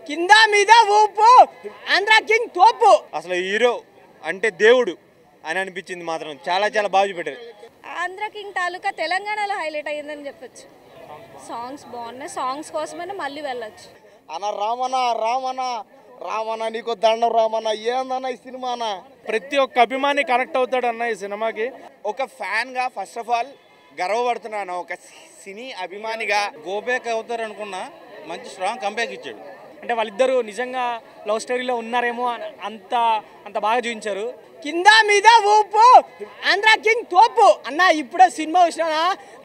కింద మీద ఊపు ఆంధ్ర కింగ్ తోపు. అసలు హీరో అంటే దేవుడు అని అనిపించింది మాత్రం. చాలా చాలా బాగా చూపెట్టారు. ఆంధ్ర కింగ్ తాలూకా తెలంగాణలో హైలైట్ అయ్యిందని చెప్పొచ్చు. సాంగ్స్ బాగున్నాయి, సాంగ్స్ కోసమైనా మళ్ళీ వెళ్ళొచ్చు. అన్న రామన్న నీకు దండం రామన్న. ఏందన్న ఈ సినిమా అన్న? ప్రతి ఒక్క అభిమాని కనెక్ట్ అవుతాడు అన్న ఈ సినిమాకి. ఒక ఫ్యాన్గా ఫస్ట్ ఆఫ్ ఆల్ గర్వపడుతున్నాను. ఒక సినీ అభిమానిగా గోబ్యాక్ అవుతారు అనుకున్నా, మంచి స్ట్రాంగ్ కంబ్యాక్ ఇచ్చాడు. అంటే వాళ్ళిద్దరూ నిజంగా లవ్ స్టోరీలో ఉన్నారేమో అంత అంత బాగా చూపించారు. కింద మీద ఊపు ఆంధ్ర కింగ్ తోపు అన్న. ఇప్పుడే సినిమా వచ్చినా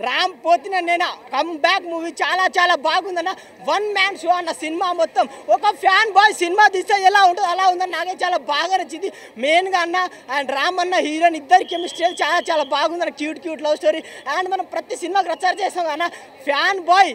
రామ్ పోతిన నేను కమ్ బ్యాక్ మూవీ చాలా చాలా బాగుందన్న. వన్ మ్యాన్ షో అన్న సినిమా మొత్తం. ఒక ఫ్యాన్ బాయ్ సినిమా తీస్తే ఎలా ఉంటుందో అలా ఉందన్న. నాకే చాలా బాగా నచ్చింది. మెయిన్గా అన్న అండ్ రామ్ అన్న హీరోయిన్ ఇద్దరు కెమిస్ట్రీ చాలా చాలా బాగుందన్న. Cute love story. అండ్ మనం ప్రతి సినిమాకి రచ్చర్ చేస్తాం అన్న. ఫ్యాన్ బాయ్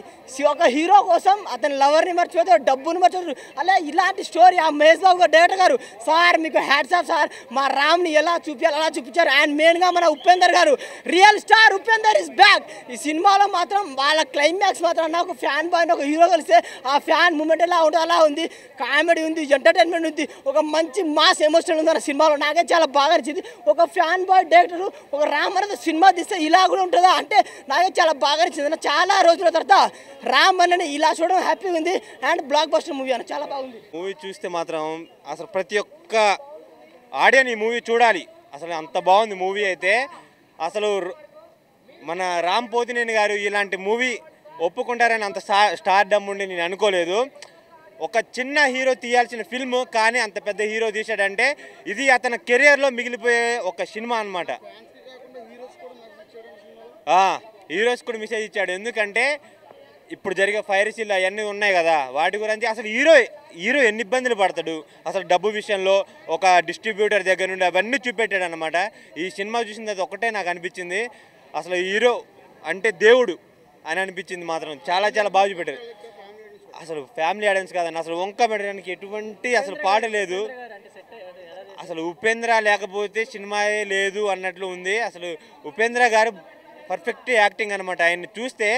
ఒక హీరో కోసం అతని లవర్ని మర్చిపోతాడు, డబ్బుని మర్చిపోతాడు. అలా ఇలాంటి స్టోరీ ఆ మహేష్ బాబు గారు డైరెక్టర్ గారు సార్ మీకు హ్యాట్స్ ఆఫ్ సార్. మా రామ్ని ఎలా చూపించాలి అలా చూపించారు. అండ్ మెయిన్గా మన ఉపేందర్ గారు real star Upender is back. ఈ సినిమాలో మాత్రం వాళ్ళ క్లైమాక్స్ మాత్రం నాకు ఫ్యాన్ బాయ్ ఒక హీరో కలిస్తే ఆ ఫ్యాన్ మూమెంట్ ఎలా ఉంటుందో అలా ఉంది. కామెడీ ఉంది, ఎంటర్టైన్మెంట్ ఉంది, ఒక మంచి మాస్ ఎమోషన్ ఉంది అన్న సినిమాలో. నాకే చాలా బాగా నచ్చింది. ఒక ఫ్యాన్ బాయ్ డైరెక్టర్ ఒక రామ్ అనేది సినిమా తీస్తే ఇలా కూడా ఉంటుందా అంటే నాకే చాలా బాగా నచ్చింది అన్న. చాలా రోజుల తర్వాత రామ్ అన్నని ఇలా చూడడం హ్యాపీగా ఉంది. అండ్ బ్లాక్ బస్టర్ మూవీ అన్న చాలా బాగుంది. మూవీ చూస్తే మాత్రం అసలు ప్రతి ఒక్క ఆడియన్ ఈ మూవీ చూడాలి. అసలు అంత బాగుంది మూవీ అయితే. అసలు మన రామ్ పోతినేని గారు ఇలాంటి మూవీ ఒప్పుకుంటారని అంత స్టార్ డమ్ ఉండి నేను అనుకోలేదు. ఒక చిన్న హీరో తీయాల్సిన ఫిల్మ్ కానీ అంత పెద్ద హీరో తీసాడంటే ఇది అతని కెరియర్లో మిగిలిపోయే ఒక సినిమా అనమాట. హీరోస్ కూడా మెసేజ్ ఇచ్చాడు. ఎందుకంటే ఇప్పుడు జరిగే ఫైర్ సీల్ అవన్నీ ఉన్నాయి కదా, వాటి గురించి అసలు హీరో ఎన్ని ఇబ్బందులు పడతాడు అసలు డబ్బు విషయంలో, ఒక డిస్ట్రిబ్యూటర్ దగ్గర నుండి అవన్నీ చూపెట్టాడు అనమాట. ఈ సినిమా చూసింది అది ఒకటే నాకు అనిపించింది. అసలు హీరో అంటే దేవుడు అని అనిపించింది మాత్రం. చాలా చాలా బాగా చూపెట్టారు. అసలు ఫ్యామిలీ ఆడియన్స్ కాదండి, అసలు వంక పెట్టడానికి ఎటువంటి అసలు పాట లేదు. అసలు ఉపేంద్ర లేకపోతే సినిమాయే లేదు అన్నట్లు ఉంది. అసలు ఉపేంద్ర గారు పర్ఫెక్ట్ యాక్టింగ్ అనమాట. ఆయన్ని చూస్తే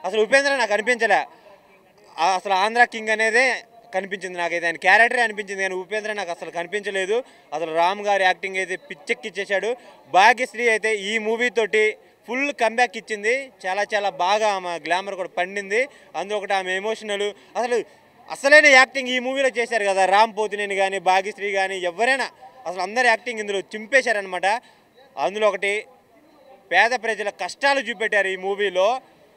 అసలు ఉపేంద్ర నాకు అనిపించలే. అసలు ఆంధ్ర కింగ్ అనేదే కనిపించింది నాకైతే. ఆయన క్యారెక్టరే అనిపించింది కానీ ఉపేంద్ర నాకు అసలు కనిపించలేదు. అసలు రామ్ గారి యాక్టింగ్ అయితే పిచ్చెక్కిచ్చేశాడు. భాగ్యశ్రీ అయితే ఈ మూవీతోటి ఫుల్ కంబ్యాక్ ఇచ్చింది. చాలా చాలా బాగా ఆమె గ్లామర్ కూడా పండింది. అందులో ఒకటి ఆమె ఎమోషనల్ అసలైన యాక్టింగ్ ఈ మూవీలో చేశారు కదా. రామ్ పోతినేని కానీ భాగ్యశ్రీ కానీ ఎవరైనా అసలు అందరి యాక్టింగ్ ఇందులో చింపేశారనమాట. అందులో ఒకటి పేద ప్రజల కష్టాలు చూపెట్టారు ఈ మూవీలో.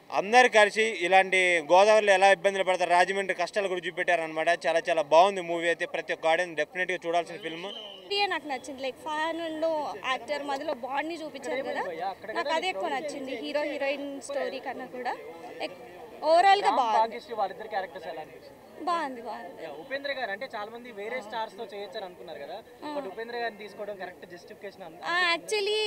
అందరు కలిసి ఇలాంటి గోదావరిలో ఎలా ఇబ్బందులు పడతారు, రాజమండ్రి కష్టాలు కూడా చూపెట్టారనమాట. చాలా చాలా బాగుంది మూవీ అయితే. ప్రతి ఒక్క ఆడియన్స్ డెఫినెట్గా చూడాల్సిన ఫిల్మ్. నాకు నచ్చింది. లైక్ ఫ్యాన్ అండ్ యాక్టర్ మధ్యలో బాండ్ని చూపించారు కదా, నాకు అదే ఎక్కువ నచ్చింది హీరో హీరోయిన్ స్టోరీ కన్నా కూడా. లైక్ ఓవరాల్గా బాగుంది. ఉపేంద్ర గారు అంటే చాలా మంది వేరే స్టార్స్ తో చేయొచ్చని అనుకున్నారు కదా, బట్ ఉపేంద్ర గారిని తీసుకోవడం కరెక్ట్ జస్టిఫికేషన్. యాక్చువల్లీ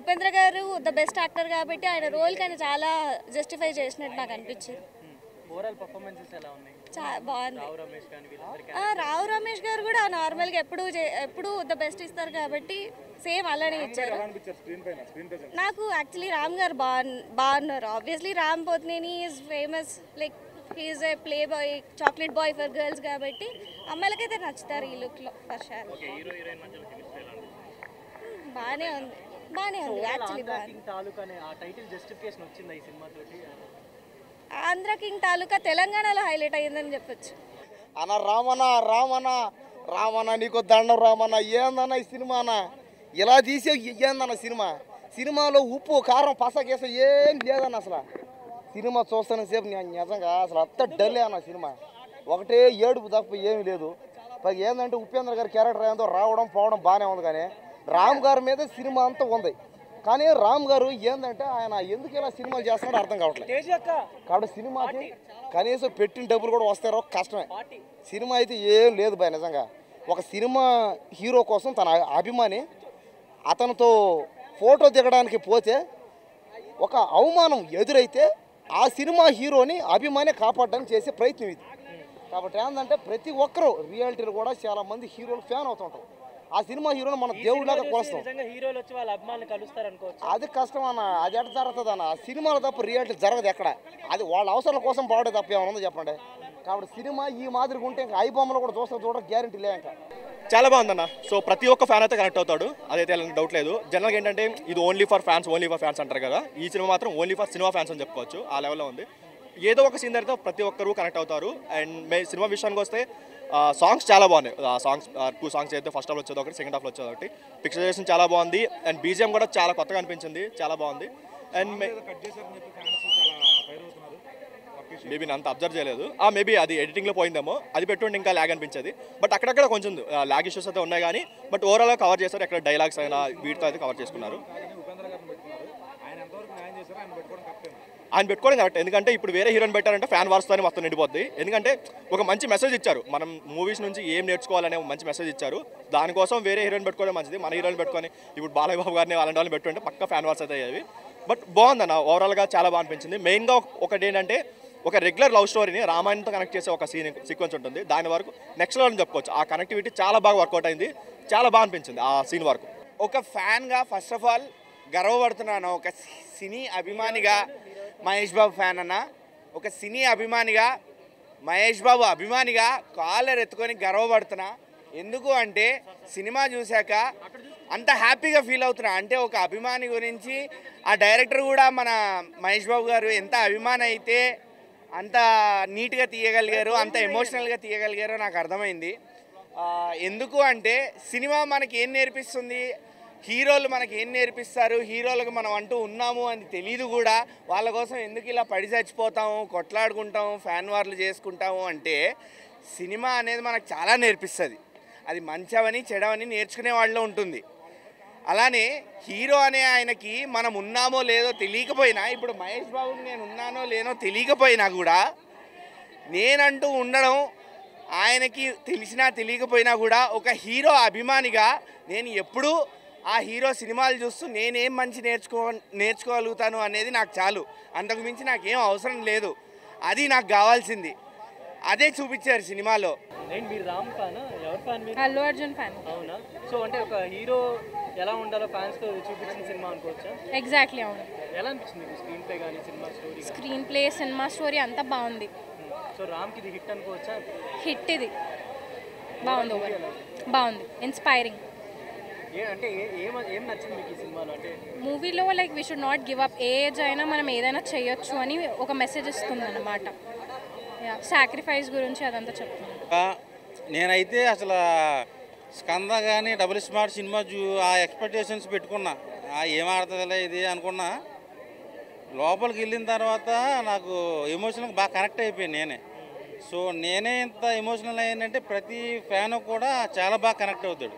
ఉపేంద్ర గారు ద బెస్ట్ యాక్టర్ కాబట్టి ఆయన రోల్ కానీ చాలా జస్టిఫై చేసినట్టు నాకు అనిపించింది. ఓవరాల్ పర్ఫార్మెన్సెస్ ఎలా ఉన్నాయి? బాగుంది. రావు రమేష్ గారు కూడా నార్మల్గా ఎప్పుడు ద బెస్ట్ ఇస్తారు కాబట్టి సేమ్ అలానే ఇచ్చారు. నాకు యాక్చువల్లీ రామ్ గారు బాగున్నారు. Obviously Ram Pothineni is famous, like he is a playboy, chocolate boy for girls కాబట్టి అమ్మాయిలకైతే నచ్చుతారు ఈ లుక్లో ఫర్ షూర్. బాగానే ఉంది యాక్చువల్లీ ఆంధ్ర కింగ్ తాలూకా తెలంగాణలో హైలైట్ అయ్యిందని చెప్పొచ్చు. అన్న రామన్న నీకు దండం రామన్న. ఏందన్న ఈ సినిమా అన్న? ఇలా తీసే ఏందన్న సినిమాలో ఉప్పు కారం పసకేస ఏం లేదన్న. అసలు సినిమా చూస్తాను సేపు నేను నిజంగా అసలు అంత డల్లే అన్న సినిమా. ఒకటే ఏడుపు తప్ప ఏమీ లేదు. పైగా ఏంటంటే ఉపేంద్ర గారి క్యారెక్టర్ ఏందో రావడం పోవడం బాగానే ఉంది కానీ రామ్ గారి మీద సినిమా అంతా ఉంది. కానీ రామ్ గారు ఏంటంటే ఆయన ఎందుకు ఇలా సినిమాలు చేస్తున్నాడో అర్థం కావట్లేదు. కాబట్టి సినిమాకి కనీసం పెట్టిన డబ్బులు కూడా వస్తారో కష్టమే. సినిమా అయితే ఏం లేదు బాయ్. నిజంగా ఒక సినిమా హీరో కోసం తన అభిమాని అతనితో ఫోటో దిగడానికి పోతే ఒక అవమానం ఎదురైతే ఆ సినిమా హీరోని అభిమాని కాపాడడానికి చేసే ప్రయత్నం ఇది. కాబట్టి ఏంటంటే ప్రతి ఒక్కరూ రియాలిటీలు కూడా చాలామంది హీరోలు ఫ్యాన్ అవుతుంటారు. ఆ సినిమా హీరోని మన దేవుడిలాగా కొలుస్తాం. నిజంగా హీరోలు వచ్చి వాళ్ళ అభిమానులు కలుస్తారు అనుకోవచ్చు. అది కష్టం అన్న, అది ఎట్లా జరుగుతుంది అన్న? సినిమాలో తప్ప రియాలిటీ జరగదు ఎక్కడ. అది వాళ్ళ అవసరాల కోసం బాగుండే తప్ప ఏమైనా ఉందో చెప్పండి. కాబట్టి సినిమా ఈ మాదిరిగా ఉంటే ఇంకా ఐ బొమ్మలు కూడా చూడ గ్యారెంటీ లే. ఇంకా చాలా బాగుందన్న. సో ప్రతి ఒక్క ఫ్యాన్ అయితే కనెక్ట్ అవుతాడు, అదైతే డౌట్ లేదు. జనరల్గా ఏంటంటే ఇది ఓన్లీ ఫర్ ఫ్యాన్స్ అంటారు కదా, ఈ సినిమా మాత్రం ఓన్లీ ఫర్ సినిమా ఫ్యాన్స్ అని చెప్పుకోవచ్చు. ఆ లెవెల్లో ఉంది. ఏదో ఒక సీన్ అయితే ప్రతి ఒక్కరు కనెక్ట్ అవుతారు. అండ్ సినిమా విషయానికి వస్తే సాంగ్స్ చాలా బాగున్నాయి. సాంగ్స్ 2 సాంగ్స్ అయితే ఫస్ట్ హాఫ్లో వచ్చేది ఒకటి, సెకండ్ హాఫ్లో వచ్చేది ఒకటి. పిక్చరైజేషన్ చాలా బాగుంది. అండ్ బీజిఎం కూడా చాలా కొత్తగా అనిపించింది, చాలా బాగుంది. అండ్ మేబీ నేను అంత అబ్జర్వ్ చేయలేదు. మేబీ అది ఎడిటింగ్లో పోయిందేమో, అది పెట్టుండి ఇంకా ల్యాగ్ అనిపించేది. బట్ అక్కడక్కడ కొంచెం ల్యాగ్ ఇష్యూస్ అయితే ఉన్నాయి కానీ బట్ ఓవరాల్గా కవర్ చేశారు. ఎక్కడ డైలాగ్స్ అయినా వీటితో అయితే కవర్ చేసుకున్నారు. ఆయన పెట్టుకోవడం కరెక్ట్. ఎందుకంటే ఇప్పుడు వేరే హీరోని పెట్టారంటే ఫ్యాన్ వార్స్తోనే మొత్తం నిండిపోద్ది. ఎందుకంటే ఒక మంచి మెసేజ్ ఇచ్చారు, మనం మూవీస్ నుంచి ఏం నేర్చుకోవాలనే మంచి మెసేజ్ ఇచ్చారు. దానికోసం వేరే హీరోని పెట్టుకోవడం మంచిది. మన హీరోని పెట్టుకొని ఇప్పుడు బాలయ్య బాబు గారిని అలాంటి వాళ్ళని పెట్టుకుంటే పక్క ఫ్యాన్ వార్స్ అయితే అయ్యేవి. బట్ బాగుందన్న, ఓవరాల్గా చాలా బాగా అనిపించింది. మెయిన్గా ఒకటి ఏంటంటే ఒక రెగ్యులర్ లవ్ స్టోరీని రామాయణంతో కనెక్ట్ చేసే ఒక సీక్వెన్స్ ఉంటుంది, దాని వరకు నెక్స్ట్ లెవెల్ అని చెప్పుకోవచ్చు. ఆ కనెక్టివిటీ చాలా బాగా వర్కౌట్ అయింది, చాలా బాగా అనిపించింది ఆ సీన్ వరకు. ఒక ఫ్యాన్గా ఫస్ట్ ఆఫ్ ఆల్ గర్వపడుతున్నాను. ఒక సినీ అభిమానిగా మహేష్ బాబు ఫ్యాన్ అన్న, ఒక సినీ అభిమానిగా మహేష్ బాబు అభిమానిగా కాలర్ ఎత్తుకొని గర్వపడుతున్నా. ఎందుకు అంటే సినిమా చూశాక అంత హ్యాపీగా ఫీల్ అవుతున్నా. అంటే ఒక అభిమాని గురించి ఆ డైరెక్టర్ కూడా మన మహేష్ బాబు గారు ఎంత అభిమాని అయితే అంత నీట్గా తీయగలిగారు, అంత ఎమోషనల్గా తీయగలిగారో నాకు అర్థమైంది. ఎందుకు అంటే సినిమా మనకి ఏం నేర్పిస్తుంది, హీరోలు మనకి ఏం నేర్పిస్తారు, హీరోలకు మనం అంటూ ఉన్నాము అని తెలియదు కూడా. వాళ్ళ కోసం ఎందుకు ఇలా పడి చచ్చిపోతాము, కొట్లాడుకుంటాము, ఫ్యాన్ వార్లు చేసుకుంటాము అంటే సినిమా అనేది మనకు చాలా నేర్పిస్తుంది. అది మంచవని చెడవని నేర్చుకునే వాళ్ళలో ఉంటుంది. అలానే హీరో అనే ఆయనకి మనం ఉన్నామో లేదో తెలియకపోయినా, ఇప్పుడు మహేష్ బాబుకి నేను ఉన్నానో లేనో తెలియకపోయినా కూడా నేనంటూ ఉండడం ఆయనకి తెలిసినా తెలియకపోయినా కూడా ఒక హీరో అభిమానిగా నేను ఎప్పుడూ ఆ హీరో సినిమాలు చూస్తూ నేనేం మంచి నేర్చుకోగలుగుతాను అనేది నాకు చాలు. అంతకు మించి నాకేం అవసరం లేదు. అది నాకు కావాల్సింది. అదే చూపించారు సినిమాలో. మీరు రామ్ ఫ్యానా? ఎవరు ఫ్యాన్ మీరు? అల్లు అర్జున్ ఫ్యాన్. అవునా? సో అంటే ఒక హీరో ఎలా ఉండాలో ఫ్యాన్స్తో చూపించిన సినిమా అనుకోవచ్చా? ఎగ్జాక్ట్లీ, అవును. ఎలా అనిపించింది మీకు స్క్రీన్ ప్లే కానీ cinema story? Screen play, cinema story అంతా బాగుంది. సో రామ్కి ఇది హిట్ అనుకోవచ్చా? హిట్ ఇది. బాగుంది, బాగుంది, ఇన్స్పైరింగ్. అంటే ఏం నచ్చింది మీకు ఈ సినిమాలో? అంటే మూవీలో like we should not give up. Age అయినా మనం ఏదైనా చేయొచ్చు అని ఒక మెసేజ్ ఇస్తుంది అన్నమాట. సాక్రిఫైస్ గురించి అదంతా చెప్తుంది. నేనైతే అసలు స్కంద కానీ డబుల్ స్మార్ట్ సినిమా ఆ ఎక్స్పెక్టేషన్స్ పెట్టుకున్నా. ఏం ఆడుతుందిలే ఇది అనుకున్నా. లోపలికి వెళ్ళిన తర్వాత నాకు ఎమోషనల్గా బాగా కనెక్ట్ అయిపోయాను నేనే. సో నేనే ఇంత ఎమోషనల్ అయ్యానంటే ప్రతి ఫ్యాన్ కూడా చాలా బాగా కనెక్ట్ అవుతాడు.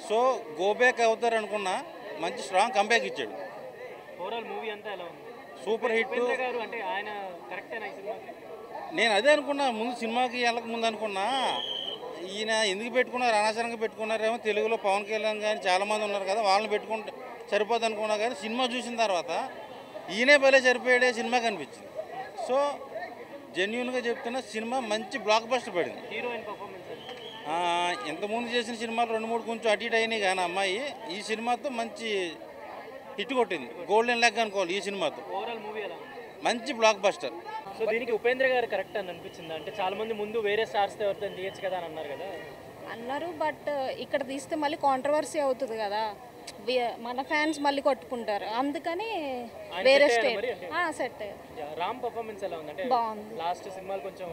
సో గోబ్యాక్ అవుతారు అనుకున్నా, మంచి స్ట్రాంగ్ కంబ్యాక్ ఇచ్చాడు. ఓవరాల్ మూవీ అంతా ఎలా ఉంది? Super hit. అంటే ఆయన కరెక్టేనా ఈ సినిమాకి? నేను అదే అనుకున్నా, ముందు సినిమాకి వెళ్ళక ముందు అనుకున్నా ఈయన ఎందుకు పెట్టుకున్నారు, అనవసరంగా పెట్టుకున్నారేమో. తెలుగులో పవన్ కళ్యాణ్ కానీ చాలామంది ఉన్నారు కదా, వాళ్ళని పెట్టుకుంటే సరిపోదు అనుకున్నా. కానీ సినిమా చూసిన తర్వాత ఈయనే భలే సరిపోయాడే సినిమా కనిపించింది. సో జెన్యున్గా చెప్తున్నా, సినిమా మంచి బ్లాక్ బస్టర్ పడింది. హీరోయిన్ పర్ఫార్మెన్స్ ఇంతకుముందు చేసిన సినిమాలు 2-3 కొంచెం అటు ఇటు అయినాయి కానీ అమ్మాయి ఈ సినిమాతో మంచి హిట్ కొట్టింది. గోల్డెన్ లెగ్ అనుకోవాలి ఈ సినిమాతో. ఓవరాల్ మూవీ ఎలా? మంచి బ్లాక్ బస్టర్. సో దీనికి ఉపేంద్ర గారు కరెక్ట్ అని అనిపించింది? అంటే చాలా మంది ముందు వేరే స్టార్స్తో ఎవరితో తీయచ్చు కదా అని అన్నారు కదా. అన్నారు, బట్ ఇక్కడ తీస్తే మళ్ళీ కాంట్రవర్సీ అవుతుంది కదా, మన ఫ్యాన్స్ మళ్ళీ కొట్టుకుంటారు. అందుకని వేరే స్టేట్ సెట్. రామ్ పర్ఫార్మెన్స్ ఎలా ఉంది? అంటే బాగుంది. లాస్ట్ సినిమాలు కొంచెం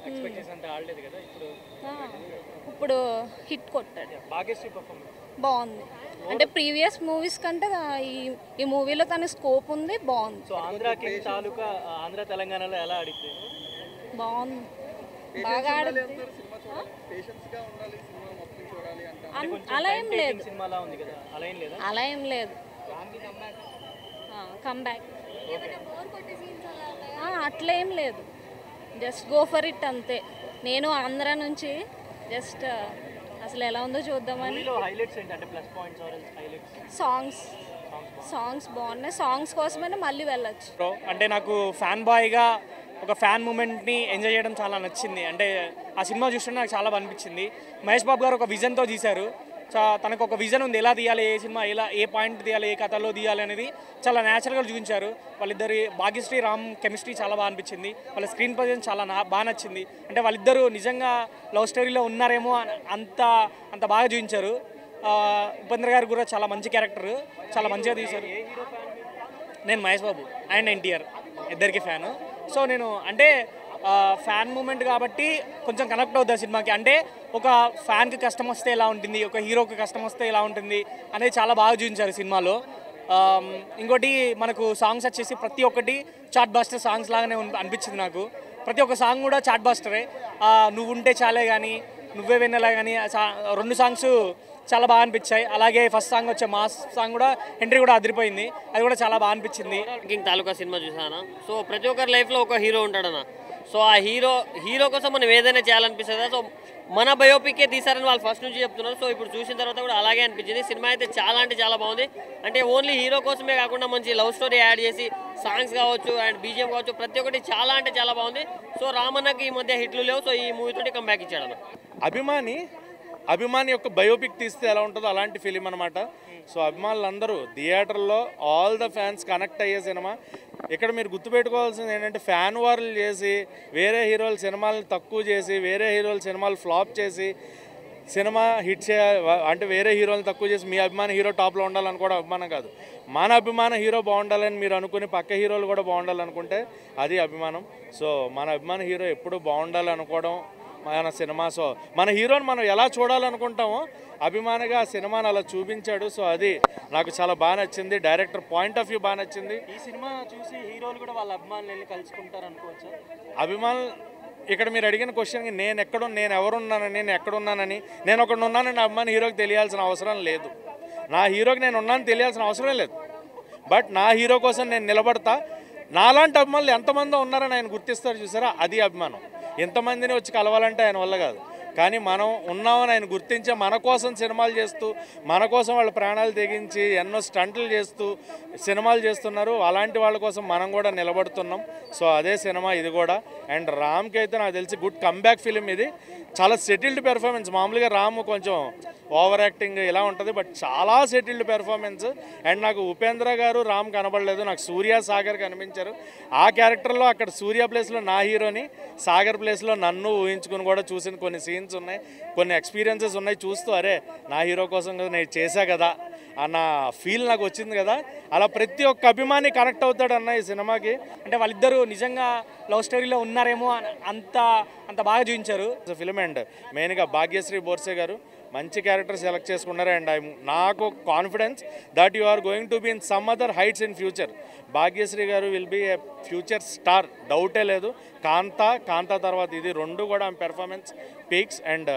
ఎక్స్పెక్ట్ చేసినంత ఆడలేదు కదా, ఇప్పుడు హిట్ కొట్టాడు. భాగ్యశ్రీ పర్ఫార్మెన్స్ బాగుంది. అంటే ప్రీవియస్ మూవీస్ కంటే ఈ మూవీలో తన స్కోప్ ఉంది, బాగుంది. సో ఆంధ్రాకి తాలూకా ఆంధ్ర తెలంగాణలో ఎలా ఆడితే బాగుంది, బాగా ఆడింది. అలా ఏం లేదు, సినిమాలా ఉంది కదా, అలా ఏం లేదా? అలా ఏం లేదు. కమ్బ్యాక్ అట్లా ఏం లేదు, జస్ట్ గో ఫర్ ఇట్ అంతే. నేను ఆంధ్ర నుంచి జస్ట్ అసలు ఎలా ఉందో చూద్దామని. హైలైట్స్ ఏంటంటే plus points or highlights? Songs బాగున్నాయి. సాంగ్స్ కోసమైనా మళ్ళీ వెళ్ళొచ్చు. అంటే నాకు ఫ్యాన్ బాయ్గా ఒక ఫ్యాన్ మూమెంట్ని ఎంజాయ్ చేయడం చాలా నచ్చింది. అంటే ఆ సినిమా చూస్తుంటే నాకు చాలా అనిపించింది. మహేష్ బాబు గారు ఒక విజన్తో తీశారు. తనకు ఒక విజన్ ఉంది, ఎలా తీయాలి, ఏ సినిమా ఎలా ఏ పాయింట్ తీయాలి, ఏ కథలో తీయాలి అనేది చాలా న్యాచురల్గా చూపించారు. వాళ్ళిద్దరి భాగ్యశ్రీ రామ్ కెమిస్ట్రీ చాలా బాగా అనిపించింది. వాళ్ళ స్క్రీన్ ప్రజెన్స్ చాలా బాగా నచ్చింది. అంటే వాళ్ళిద్దరూ నిజంగా లవ్ స్టోరీలో ఉన్నారేమో అంత అంత బాగా చూపించారు. ఉపేంద్ర గారు కూడా చాలా మంచి క్యారెక్టర్, చాలా మంచిగా తీశారు. నేను మహేష్ బాబు అండ్ ఎన్టీఆర్ ఇద్దరికి ఫ్యాను. సో నేను అంటే ఫ్యాన్ మూమెంట్ కాబట్టి కొంచెం కనెక్ట్ అవుతుంది సినిమాకి. అంటే ఒక ఫ్యాన్కి కష్టం వస్తే ఎలా ఉంటుంది, ఒక హీరోకి కష్టం వస్తే ఎలా ఉంటుంది అనేది చాలా బాగా చూపించారు సినిమాలో. ఇంకోటి మనకు సాంగ్స్ వచ్చేసి ప్రతి ఒక్కటి చాట్ బాస్టర్ సాంగ్స్ లాగానే అనిపించింది నాకు. ప్రతి ఒక్క సాంగ్ కూడా చాట్ బాస్టరే. నువ్వు ఉంటే చాలే కానీ, నువ్వే విన్నలా కానీ 2 సాంగ్స్ చాలా బాగా అనిపించాయి. అలాగే ఫస్ట్ సాంగ్ వచ్చే మాస్ సాంగ్ కూడా ఎంట్రీ కూడా అదిరిపోయింది, అది కూడా చాలా బాగా అనిపించింది. కింగ్ తాలూకా సినిమా చూసానా. సో ప్రతి ఒక్కరి లైఫ్లో ఒక హీరో ఉంటాడన్న. సో ఆ హీరో కోసం మనం ఏదైనా చేయాలనిపిస్తుందా. సో మన బయోపిక్కే తీసారని వాళ్ళు ఫస్ట్ నుంచి చెప్తున్నారు. సో ఇప్పుడు చూసిన తర్వాత కూడా అలాగే అనిపించింది. సినిమా అయితే చాలా అంటే చాలా బాగుంది. అంటే ఓన్లీ హీరో కోసమే కాకుండా మంచి లవ్ స్టోరీ యాడ్ చేసి సాంగ్స్ కావచ్చు అండ్ బీజిఎం కావచ్చు ప్రతి ఒక్కటి చాలా అంటే చాలా బాగుంది. సో రామన్నకి ఈ మధ్య హిట్లు లేవు. సో ఈ మూవీతోటి కంబ్యాక్ ఇచ్చాడు అన్న. అభిమాని యొక్క బయోపిక్ తీస్తే ఎలా ఉంటుందో అలాంటి ఫిలిం అనమాట. సో అభిమానులందరూ థియేటర్లో ఆల్ ద ఫ్యాన్స్ కనెక్ట్ అయ్యే సినిమా. ఇక్కడ మీరు గుర్తుపెట్టుకోవాల్సింది ఏంటంటే ఫ్యాన్ వార్లు చేసి వేరే హీరోల సినిమాలను తక్కువ చేసి వేరే హీరోల సినిమాలు ఫ్లాప్ చేసి సినిమా హిట్ అంటే వేరే హీరోలు తక్కువ చేసి మీ అభిమాన హీరో టాప్లో ఉండాలనుకోవడం అభిమానం కాదు. మన అభిమాన హీరో బాగుండాలని మీరు అనుకుని పక్క హీరోలు కూడా బాగుండాలనుకుంటే అది అభిమానం. సో మన అభిమాన హీరో ఎప్పుడు బాగుండాలనుకోవడం మన సినిమా. సో మన హీరోని మనం ఎలా చూడాలనుకుంటామో అభిమానిగా ఆ సినిమాని అలా చూపించాడు. సో అది నాకు చాలా బాగా నచ్చింది. డైరెక్టర్ పాయింట్ ఆఫ్ వ్యూ బాగా నచ్చింది. ఈ సినిమా చూసి హీరోలు కూడా వాళ్ళ అభిమానులు వెళ్ళి కలుసుకుంటారు అనుకోవచ్చు. అభిమానులు ఇక్కడ మీరు అడిగిన క్వశ్చన్కి నేను ఎక్కడున్నానని నేను ఒకడు ఉన్నానని అభిమాని హీరోకి తెలియాల్సిన అవసరం లేదు. నా హీరోకి నేను ఉన్నానని తెలియాల్సిన అవసరం లేదు. బట్ నా హీరో కోసం నేను నిలబడతా. నాలాంటి అభిమానులు ఎంతమంది ఉన్నారని ఆయన గుర్తిస్తారు చూసారా, అది అభిమానం. ఎంతమందిని వచ్చి కలవాలంటే ఆయన వల్ల కాదు, కానీ మనం ఉన్నామని ఆయన గుర్తించే మన కోసం సినిమాలు చేస్తూ మన కోసం వాళ్ళ ప్రాణాలు తెగించి ఎన్నో స్టంట్లు చేస్తూ సినిమాలు చేస్తున్నారు. అలాంటి వాళ్ళ కోసం మనం కూడా నిలబడుతున్నాం. సో అదే సినిమా ఇది కూడా. అండ్ రామ్కి అయితే నాకు తెలిసి గుడ్ కమ్బ్యాక్ ఫిలిం ఇది. చాలా సెటిల్డ్ పెర్ఫార్మెన్స్. మామూలుగా రామ్ కొంచెం ఓవర్ యాక్టింగ్ ఇలా ఉంటుంది, బట్ చాలా సెటిల్డ్ పెర్ఫార్మెన్స్. అండ్ నాకు ఉపేంద్ర గారు రామ్ కనబడలేదు, నాకు సూర్య సాగర్ కనిపించారు. ఆ క్యారెక్టర్లో అక్కడ సూర్య ప్లేస్లో నా హీరోని, సాగర్ ప్లేస్లో నన్ను ఊహించుకుని కూడా చూసిన కొన్ని సీన్స్ ఉన్నాయి, కొన్ని ఎక్స్పీరియన్సెస్ ఉన్నాయి. చూస్తూ అరే నా హీరో కోసం కదా నేను చేశా కదా అన్న ఫీల్ నాకు వచ్చింది కదా. అలా ప్రతి ఒక్క అభిమాని కనెక్ట్ అవుతాడు అన్న ఈ సినిమాకి. అంటే వాళ్ళిద్దరూ నిజంగా లవ్ స్టోరీలో ఉన్నారేమో అంత అంత బాగా చూపించారు ఫిలిం. అండ్ మెయిన్గా భాగ్యశ్రీ బోర్సే గారు మంచి క్యారెక్టర్ సెలెక్ట్ చేసుకున్నారు. అండ్ నాకు confidence that you are going to be in some other heights in future. Bhagyashri గారు will be a future star, డౌటే లేదు. కాంతా తర్వాత ఇది 2 కూడా ఆమె performance peaks. And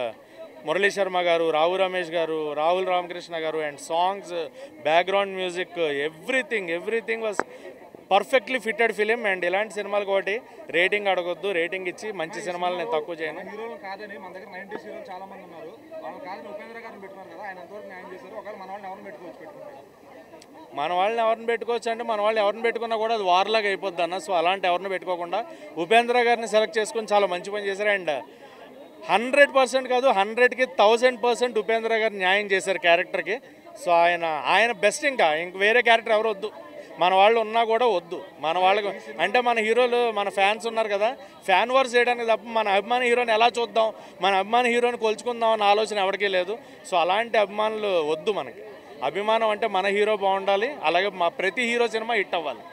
Murali Sharma గారు, రమేష్ గారు, రాహుల్ రామకృష్ణ గారు, and songs, background music, everything was perfectly fitted film. And ఇలాంటి సినిమాలకు ఒకటి రేటింగ్ అడగొద్దు, రేటింగ్ ఇచ్చి మంచి సినిమాలు నేను తక్కువ చేయను. హీరోలు కాదని మన దగ్గర 90s హీరోలు చాలా మంది ఉన్నారు. వాళ్ళు కాదని ఉపేంద్ర గారిని పెట్టుకున్నారు కదా, ఆయన ఎంతవరకు న్యాయం చేశారు. ఒకవేళ మన వాళ్ళని ఎవరిని పెట్టుకుంటారు. మన వాళ్ళని ఎవరిని పెట్టుకోవచ్చు అంటే మన వాళ్ళు ఎవరిని పెట్టుకున్నా కూడా అది వార్లాగా అయిపోద్ది అన్న. సో అలాంటి ఎవరిని పెట్టుకోకుండా ఉపేంద్ర గారిని సెలెక్ట్ చేసుకొని చాలా మంచి పని చేశారు. అండ్ 100% కాదు 100కి 1000% ఉపేంద్ర గారు న్యాయం చేశారు క్యారెక్టర్కి. సో ఆయన బెస్ట్. ఇంకా వేరే క్యారెక్టర్ ఎవరు వద్దు, మన వాళ్ళు ఉన్నా కూడా వద్దు. మన వాళ్ళకి అంటే మన హీరోలు మన ఫ్యాన్స్ ఉన్నారు కదా, ఫ్యాన్ వార్స్ చేయడానికి తప్ప మన అభిమాన హీరోని ఎలా చూద్దాం, మన అభిమాన హీరోని కొలుచుకుందాం అన్న ఆలోచన ఎవరికీ లేదు. సో అలాంటి అభిమానులు వద్దు మనకి. అభిమానం అంటే మన హీరో బాగుండాలి, అలాగే ప్రతి హీరో సినిమా హిట్ అవ్వాలి.